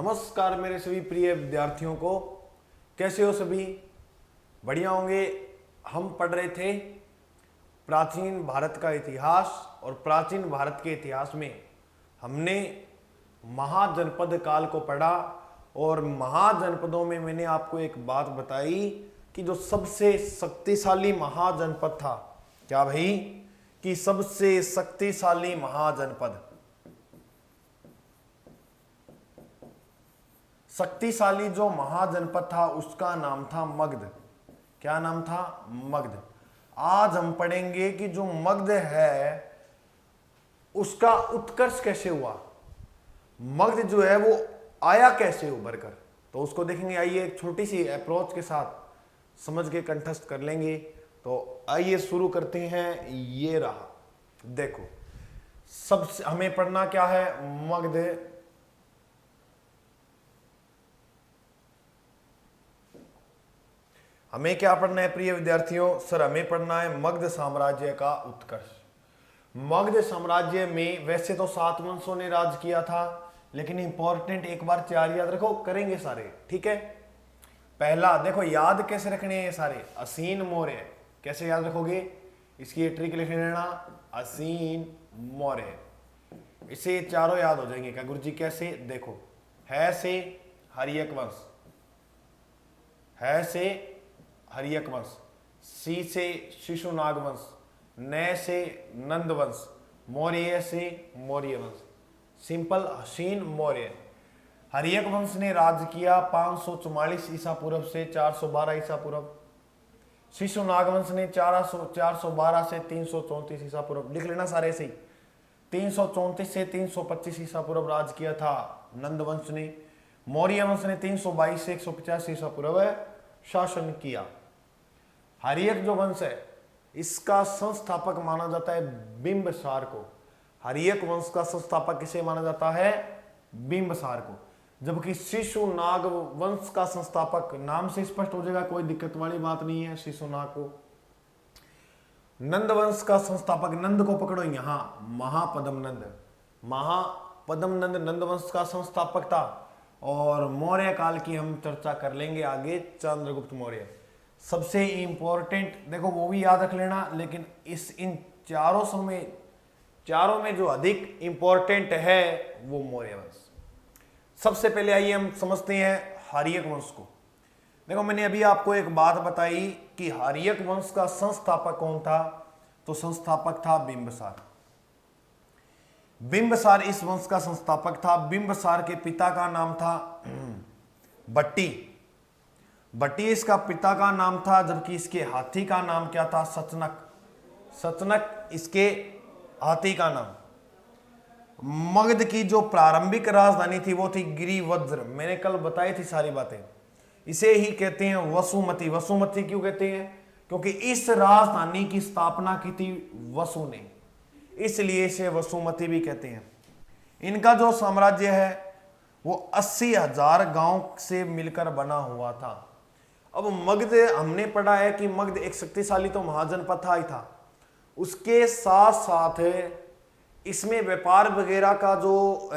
नमस्कार मेरे सभी प्रिय विद्यार्थियों को। कैसे हो सभी? बढ़िया होंगे। हम पढ़ रहे थे प्राचीन भारत का इतिहास, और प्राचीन भारत के इतिहास में हमने महाजनपद काल को पढ़ा। और महाजनपदों में मैंने आपको एक बात बताई कि जो सबसे शक्तिशाली महाजनपद था, क्या भाई, कि सबसे शक्तिशाली महाजनपद, शक्तिशाली जो महाजनपद था उसका नाम था मगध। क्या नाम था? मगध। आज हम पढ़ेंगे कि जो मगध है उसका उत्कर्ष कैसे हुआ, मगध जो है वो आया कैसे उभर कर, तो उसको देखेंगे। आइए एक छोटी सी अप्रोच के साथ समझ के कंठस्थ कर लेंगे। तो आइए शुरू करते हैं। ये रहा, देखो, सबसे हमें पढ़ना क्या है? मगध। हमें क्या पढ़ना है प्रिय विद्यार्थियों? सर हमें पढ़ना है मगध साम्राज्य का उत्कर्ष। मगध साम्राज्य में वैसे तो 7 वंशों ने राज किया था, लेकिन इंपॉर्टेंट एक बार 4 याद रखो, करेंगे सारे, ठीक है। पहला देखो, याद कैसे रखने हैं ये सारे? असीन मौर्य। कैसे याद रखोगे? इसकी ट्रिक लिख लेना, असीन मौर्य। इसे चारों याद हो जाएंगे। क्या गुरुजी कैसे? देखो, है से हर्यक वंश, है से हर्यक वंश, सी से शिशुनाग वंश, न से नंद वंश, मौर्य से मौर्य वंश। सिंपल, असीन मौर्य। हर्यक वंश ने राज किया 544 ईसा पूर्व से 412 ईसा पूर्व। शिशुनाग वंश ने 412 से 334 ईसा पूर्व। लिख लेना सारे से ही। 334 से 325 ईसा पूर्व राज किया था नंद वंश ने। मौर्य वंश ने 322 से 185 ईसा पूर्व शासन किया। हर्यक जो वंश है इसका संस्थापक माना जाता है बिंबसार को। हर्यक वंश का संस्थापक किसे माना जाता है? बिंबसार को। जबकि शिशुनाग वंश का संस्थापक, नाम से स्पष्ट हो जाएगा, कोई दिक्कत वाली बात नहीं है, शिशुनाग को। नंद वंश का संस्थापक, नंद को पकड़ो यहां, महापद्म नंद। महापद्म नंद नंद वंश का संस्थापक था। और मौर्य काल की हम चर्चा कर लेंगे आगे, चंद्रगुप्त मौर्य। सबसे इंपॉर्टेंट देखो, वो भी याद रख लेना, लेकिन इन चारों में जो अधिक इंपॉर्टेंट है वो मौर्य वंश। सबसे पहले आइए हम समझते हैं हर्यक वंश को। देखो, मैंने अभी आपको एक बात बताई कि हर्यक वंश का संस्थापक कौन था, तो संस्थापक था बिंबसार। बिंबसार इस वंश का संस्थापक था। बिंबसार के पिता का नाम था बट्टी। बट्टी इसका पिता का नाम था, जबकि इसके हाथी का नाम क्या था? सचनक। सचनक इसके हाथी का नाम। मगध की जो प्रारंभिक राजधानी थी वो थी गिरिवज्र। मैंने कल बताई थी सारी बातें। इसे ही कहते हैं वसुमती। वसुमती क्यों कहते हैं? क्योंकि इस राजधानी की स्थापना की थी वसु ने, इसलिए इसे वसुमती भी कहते हैं। इनका जो साम्राज्य है वो 80,000 गांव से मिलकर बना हुआ था। अब मगध हमने पढ़ा है कि मगध एक शक्तिशाली तो महाजनपद था ही था, उसके साथ साथ इसमें व्यापार वगैरह का जो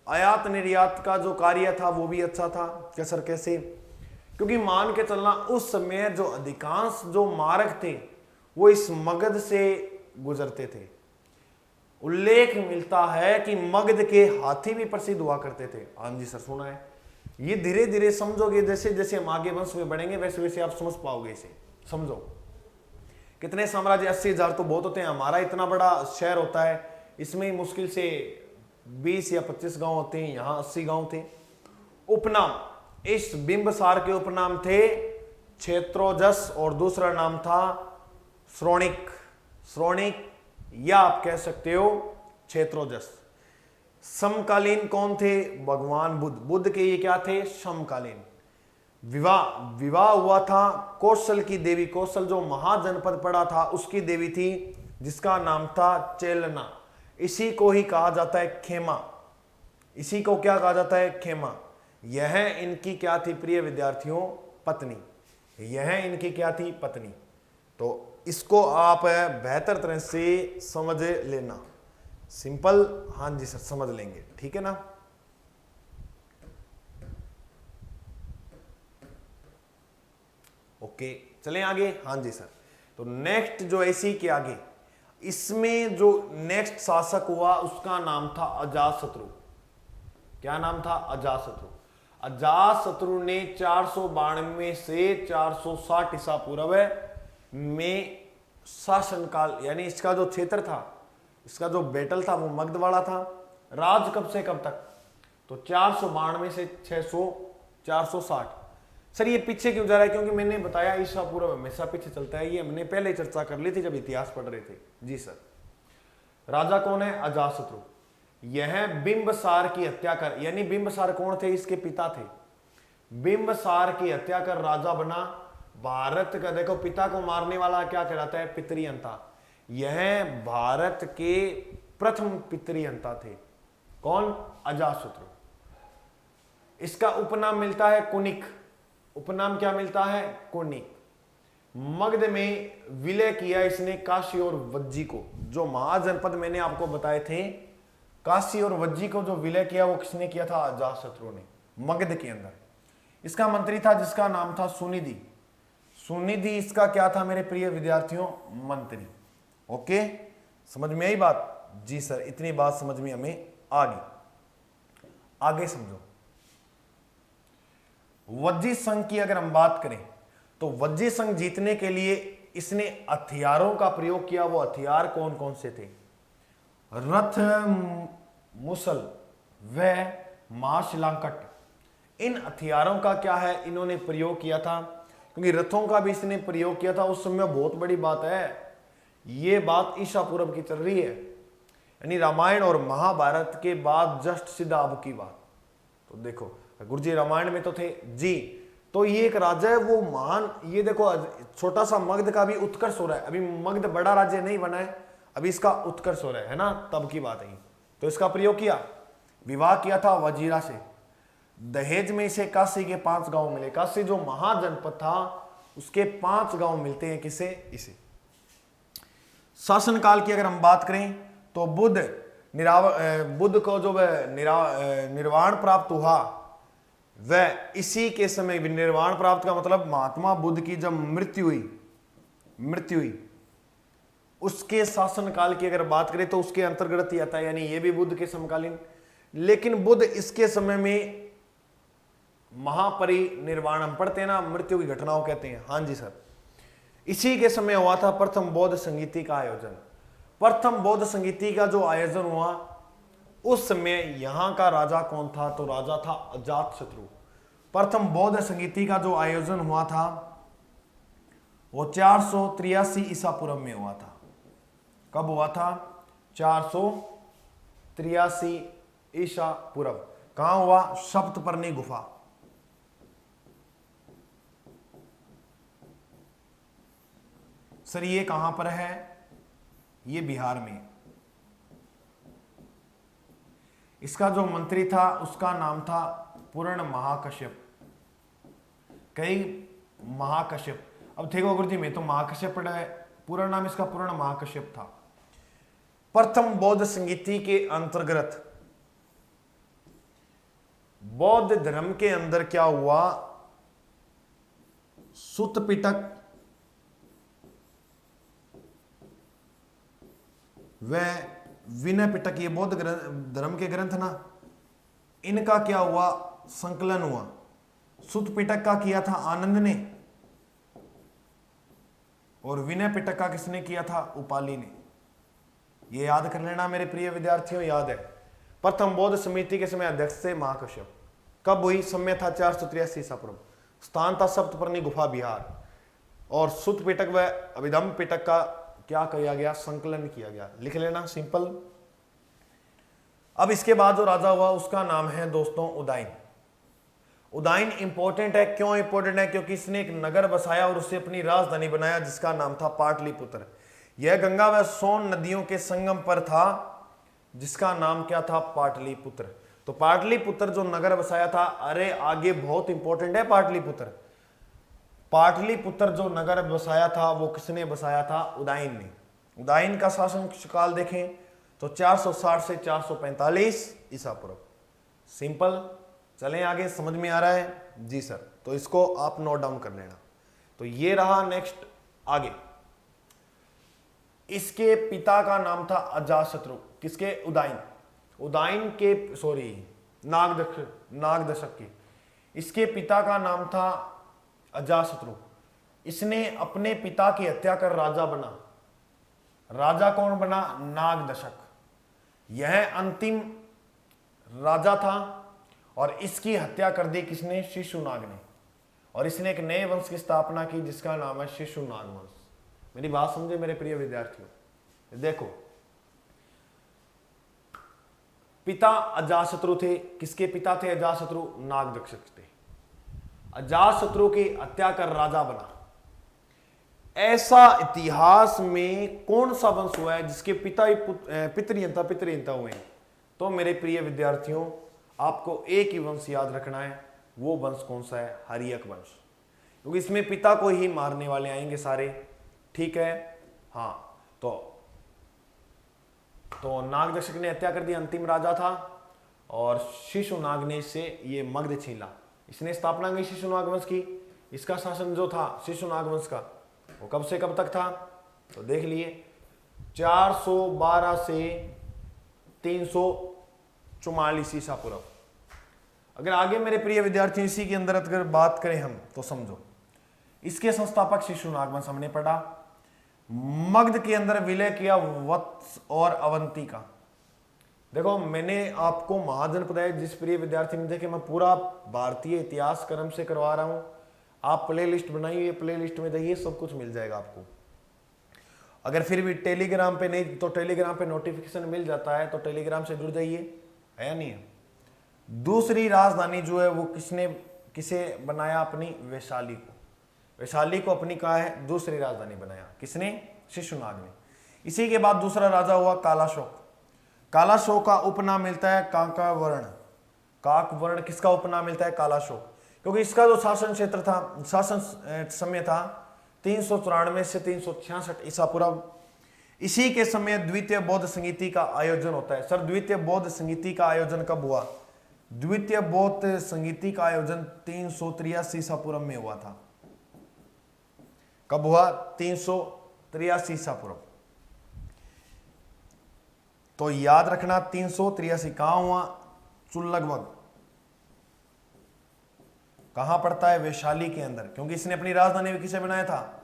आयात निर्यात का जो कार्य था वो भी अच्छा था। क्या सर कैसे? क्योंकि मान के चलना उस समय जो अधिकांश जो मार्ग थे वो इस मगध से गुजरते थे। उल्लेख मिलता है कि मगध के हाथी भी प्रसिद्ध हुआ करते थे। हाँ जी सर, सुना है। ये धीरे धीरे समझोगे, जैसे जैसे हम आगे वंश में बढ़ेंगे वैसे वैसे आप समझ पाओगे इसे। समझो, कितने साम्राज्य, 80,000 तो बहुत होते हैं। हमारा इतना बड़ा शहर होता है, इसमें मुश्किल से 20 या 25 गांव होते हैं, यहाँ 80 गांव थे। उपनाम, इस बिंबसार के उपनाम थे क्षेत्रोजस और दूसरा नाम था श्रोणिक। श्रोणिक या आप कह सकते हो क्षेत्रोजस। समकालीन कौन थे? भगवान बुद्ध। बुद्ध के ये क्या थे? समकालीन। विवाह हुआ था कौशल की देवी। कौशल जो महाजनपद पड़ा था उसकी देवी थी, जिसका नाम था चेलना। इसी को ही कहा जाता है खेमा। इसी को क्या कहा जाता है? खेमा। यह इनकी क्या थी प्रिय विद्यार्थियों? पत्नी। यह इनकी क्या थी? पत्नी। तो इसको आप बेहतर तरह से समझ लेना। सिंपल, हाँ जी सर, समझ लेंगे, ठीक है ना। ओके, चलें आगे। हाँ जी सर। तो नेक्स्ट जो ऐसी के आगे, इसमें जो नेक्स्ट शासक हुआ उसका नाम था अजातशत्रु। क्या नाम था? अजातशत्रु। अजातशत्रु ने 492 से 460 ईसा पूर्व में शासनकाल, यानी इसका जो क्षेत्र था, इसका जो बैटल था वो मगध वाला था। राज कब से कब तक? तो 492 से 460। सर ये पीछे क्यों जा रहा है? क्योंकि मैंने बताया ईसा पूर्व हमेशा पीछे चलता है, ये हमने पहले चर्चा कर ली थी जब इतिहास पढ़ रहे थे। जी सर। राजा कौन है? अजातशत्रु। यह बिंबसार की हत्या कर, यानी बिंबसार कौन थे? इसके पिता थे। बिंबसार की हत्या कर राजा बना। भारत का देखो, पिता को मारने वाला क्या कहलाता है? पितृहंता। यह भारत के प्रथम पितृहंता थे। कौन? अजातशत्रु। इसका उपनाम मिलता है कुनिक। उपनाम क्या मिलता है? कुनिक। मगध में विलय किया इसने काशी और वज्जी को। जो महाजनपद मैंने आपको बताए थे, काशी और वज्जी को जो विलय किया वो किसने किया था? अजातशत्रु ने, मगध के अंदर। इसका मंत्री था जिसका नाम था सुनिधि। सुनिधि इसका क्या था मेरे प्रिय विद्यार्थियों? मंत्री। ओके, समझ में आई बात? जी सर, इतनी बात समझ में हमें आ गई। आगे समझो। वज्जी संघ की अगर हम बात करें तो वज्जी संघ जीतने के लिए इसने हथियारों का प्रयोग किया। वो हथियार कौन कौन से थे? रथ, मुसल व महाशिलांकट। इन हथियारों का क्या है? इन्होंने प्रयोग किया था, क्योंकि रथों का भी इसने प्रयोग किया था। उस समय बहुत बड़ी बात है, ये बात ईसा पूर्व की चल रही है, यानी रामायण और महाभारत के बाद जस्ट सीधा अब की बात। तो देखो गुरुजी रामायण में तो थे जी। तो ये एक राजा है वो महान, ये देखो छोटा सा मगध का भी उत्कर्ष हो रहा है। अभी मगध बड़ा राज्य नहीं बना है, अभी इसका उत्कर्ष हो रहा है ना, तब की बात है। तो इसका प्रयोग किया, विवाह किया था वजीरा से। दहेज में इसे काशी के 5 गांव मिले। काशी जो महाजनपद था उसके 5 गांव मिलते हैं किसे? इसे। शासनकाल की अगर हम बात करें तो बुद्ध को जो निर्वाण प्राप्त हुआ वह इसी के समय भी। निर्वाण प्राप्त का मतलब महात्मा बुद्ध की जब मृत्यु हुई उसके शासनकाल की अगर बात करें तो उसके अंतर्गत ही आता है, यानी ये भी बुद्ध के समकालीन। लेकिन बुद्ध इसके समय में महापरिनिर्वाण हम पढ़ते हैं ना, मृत्यु की घटनाओं कहते हैं। हाँ जी सर। इसी के समय हुआ था प्रथम बौद्ध संगीति का आयोजन। प्रथम बौद्ध संगीति का जो आयोजन हुआ उस समय यहां का राजा कौन था? तो राजा था अजातशत्रु। प्रथम बौद्ध संगीति का जो आयोजन हुआ था वो 483 ईसा पूर्व में हुआ था। कब हुआ था? 483 ईसा पूर्व। कहां हुआ? सप्तपर्णी गुफा। सर ये कहां पर है? ये बिहार में। इसका जो मंत्री था उसका नाम था पूर्ण महाकश्यप। कई महाकश्यप। अब देखो गुरुजी मैं तो महाकश्यप पढ़ा है, पूरा नाम इसका पूर्ण महाकश्यप था। प्रथम बौद्ध संगीति के अंतर्गत बौद्ध धर्म के अंदर क्या हुआ? सुत्त पिटक व विनय पिटक, ये बौद्ध धर्म के ग्रंथ ना, इनका क्या हुआ? संकलन हुआ। सुत्त पिटक का किया था आनंद ने और विनय पिटक का किसने किया था? उपाली ने। ये याद कर लेना मेरे प्रिय विद्यार्थियों, याद है। प्रथम बौद्ध समिति के समय अध्यक्ष थे महाकश्यप। कब हुई? समय था 483 ईसा पूर्व। स्थान था सप्तपर्णी गुफा बिहार। और सुत्त पिटक व अभिधम पिटक का क्या किया गया? संकलन किया गया। लिख लेना, सिंपल। अब इसके बाद जो राजा हुआ उसका नाम है दोस्तों उदयन। उदयन इंपॉर्टेंट है। क्यों इंपॉर्टेंट है? क्योंकि इसने एक नगर बसाया और उसे अपनी राजधानी बनाया जिसका नाम था पाटलिपुत्र। यह गंगा व सोन नदियों के संगम पर था जिसका नाम क्या था? पाटलिपुत्र। तो पाटलिपुत्र जो नगर बसाया था, अरे आगे बहुत इंपॉर्टेंट है पाटलिपुत्र। पाटलिपुत्र जो नगर बसाया था वो किसने बसाया था? उदयन ने। उदयन का शासन काल देखें तो 460 से 445 ईसा पूर्व। सिंपल। चलें आगे, समझ में आ रहा है? जी सर। तो इसको आप नोट डाउन कर लेना। तो ये रहा। नेक्स्ट आगे, इसके पिता का नाम था अजातशत्रु। किसके? उदाइन। उदाइन के सॉरी नागदशक के। इसके पिता का नाम था अजातशत्रु। इसने अपने पिता की हत्या कर राजा बना। राजा कौन बना? नागदशक। यह अंतिम राजा था और इसकी हत्या कर दी किसने? शिशुनाग ने। और इसने एक नए वंश की स्थापना की जिसका नाम है शिशुनाग वंश। मेरी बात समझे मेरे प्रिय विद्यार्थियों। देखो, पिता अजातशत्रु थे। किसके पिता थे अजातशत्रु? नागदशक थे। अजातशत्रु की हत्या कर राजा बना। ऐसा इतिहास में कौन सा वंश हुआ है जिसके पिता ही पितृहंता हुए हैं? तो मेरे प्रिय विद्यार्थियों, आपको एक ही वंश याद रखना है। वो वंश कौन सा है? हर्यक वंश। क्योंकि इसमें पिता को ही मारने वाले आएंगे सारे। ठीक है, हाँ। तो नागदशक ने हत्या कर दी, अंतिम राजा था। और शिशुनाग ने इससे ये मगध छीना। इसने स्थापना की शिशुनाग वंश की। इसका शासन जो था शिशुनाग वंश का, वो कब से कब तक था? तो देख लिए, 412 से 344 ईसा पूर्व। अगर आगे मेरे प्रिय विद्यार्थी इसी के अंदर अगर बात करें हम, तो समझो, इसके संस्थापक शिशुनाग वंश हमने पढ़ा। मगध के अंदर विलय किया वत्स और अवंती का। देखो, मैंने आपको महाजनपद है, जिस प्रिय विद्यार्थी ने देखे, मैं पूरा भारतीय इतिहास क्रम से करवा रहा हूं। आप प्ले लिस्ट बनाइए, प्ले लिस्ट में जाइए, सब कुछ मिल जाएगा आपको। अगर फिर भी टेलीग्राम पे नहीं, तो टेलीग्राम पे नोटिफिकेशन मिल जाता है, तो टेलीग्राम से जुड़ जाइए, है या नहीं है। दूसरी राजधानी जो है वो किसे बनाया? अपनी वैशाली को। वैशाली को अपनी कहा है दूसरी राजधानी बनाया। किसने? शिशुनाग ने। इसी के बाद दूसरा राजा हुआ कालाशोक। कालाशोक का उपनाम मिलता है काकवर्ण। काकवर्ण किसका उपनाम मिलता है? कालाशोक। क्योंकि इसका जो शासन क्षेत्र था, शासन समय था 394 से 366 ईसा पूर्व। इसी के समय द्वितीय बौद्ध संगीति का आयोजन होता है। सर, द्वितीय बौद्ध संगीति का आयोजन कब हुआ? द्वितीय बौद्ध संगीति का आयोजन 383 ईसा पूर्व में हुआ था। कब हुआ? 383 ईसा पूर्व। तो याद रखना, 383 कहां हुआ? लगभग कहां पड़ता है? वैशाली के अंदर। क्योंकि इसने अपनी राजधानी किसे बनाया था?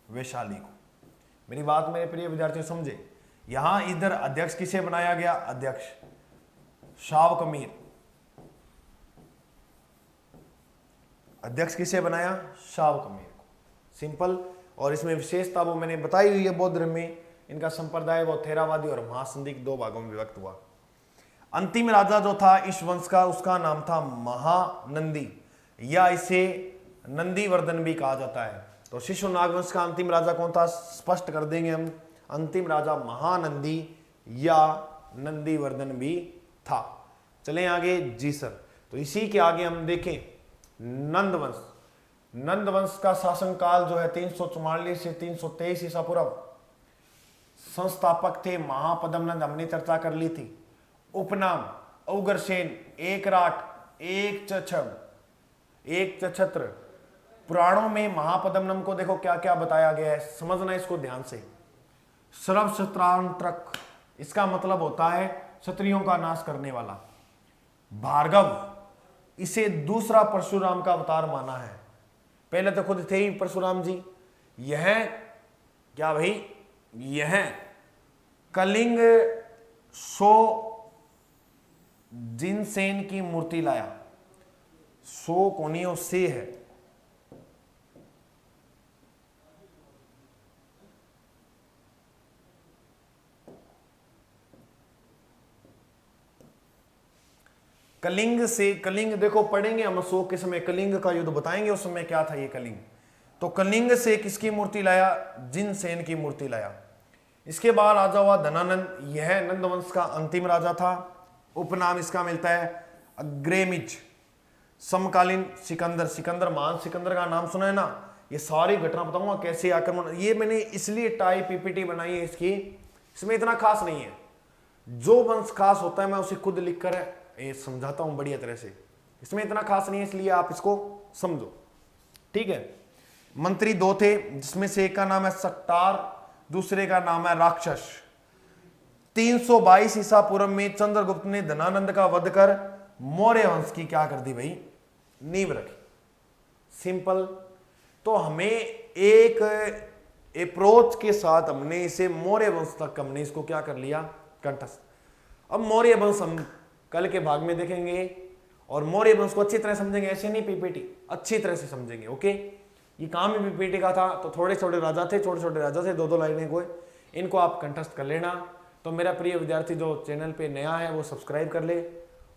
वैशाली को। मेरी बात मेरे प्रिय विद्यार्थियों समझे। यहां इधर अध्यक्ष किसे बनाया गया? अध्यक्ष शावकमीर। अध्यक्ष किसे बनाया? शावकमीर को। सिंपल। और इसमें विशेषता वो मैंने बताई हुई है। बौद्ध धर्म में इनका संप्रदाय वो थेरावादी और महासंधि दो भागों में विभक्त हुआ। अंतिम राजा जो था इस वंश का, उसका नाम था महानंदी, या इसे नंदीवर्धन भी कहा जाता है। तो शिशुनाग वंश का अंतिम राजा कौन था? स्पष्ट कर देंगे हम। अंतिम राजा महानंदी या नंदीवर्धन भी था। चलें आगे। जी सर। तो इसी के आगे हम देखें नंदवंश। नंदवंश का शासन काल जो है 344 से 323 ईसा पूर्व। संस्थापक थे महापद्मनंद, हमने चर्चा कर ली थी। उपनाम उग्रसेन, एकराट, एक छत्र। पुराणों में महापद्मनंद को देखो क्या क्या बताया गया है, समझना इसको ध्यान से। सर्वशस्त्रांतक, इसका मतलब होता है क्षत्रियों का नाश करने वाला। भार्गव, इसे दूसरा परशुराम का अवतार माना है। पहले तो खुद थे ही परशुराम जी। यह क्या भाई? यह कलिंग सो जिनसेन की मूर्ति लाया। सो कोनियो से है। कलिंग से, कलिंग देखो पढ़ेंगे हम शोक के समय, कलिंग का युद्ध बताएंगे उस समय क्या था ये कलिंग। तो कलिंग से किसकी मूर्ति लाया? जिनसेन की मूर्ति लाया। इसके बाद राजा हुआ धनानंद। यह नंदवंश का अंतिम राजा था। उपनाम इसका मिलता है अग्रेमिज। समकालीन सिकंदर, सिकंदर महान सिकंदर का नाम सुना है ना। ये सारी घटना बताऊंगा कैसे आक्रमण, ये मैंने इसलिए टाई पीपीटी बनाई है इसकी। इसमें इतना खास नहीं है, जो वंश खास होता है मैं उसे खुद लिखकर ये समझाता हूं बढ़िया तरह से। इसमें इतना खास नहीं है, इसलिए आप इसको समझो, ठीक है। मंत्री दो थे, जिसमें से एक का नाम है सट्टार, दूसरे का नाम है राक्षस। 322 ईसा पूर्व में चंद्रगुप्त ने धनानंद का वध कर मौर्य वंश की क्या कर दी भाई, नींव रखी। सिंपल। तो हमें एक अप्रोच के साथ हमने इसे मौर्य वंश तक हमने इसको क्या कर लिया, कंठस्थ। अब मौर्य वंश हम कल के भाग में देखेंगे, और मौर्य वंश को अच्छी तरह समझेंगे, ऐसे नहीं पीपीटी, अच्छी तरह से समझेंगे। ओके, ये काम ही पीपीटी का था, तो थोड़े छोटे राजा थे, छोटे छोटे राजा थे, दो दो लाइनें कोई, इनको आप कंठस्थ कर लेना। तो मेरा प्रिय विद्यार्थी जो चैनल पे नया है वो सब्सक्राइब कर ले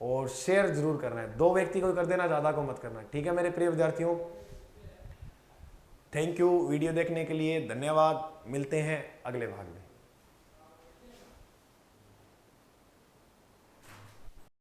और शेयर जरूर करना है, 2 व्यक्ति को कर देना, ज़्यादा को मत करना, ठीक है मेरे प्रिय विद्यार्थियों। थैंक यू वीडियो देखने के लिए, धन्यवाद। मिलते हैं अगले भाग में।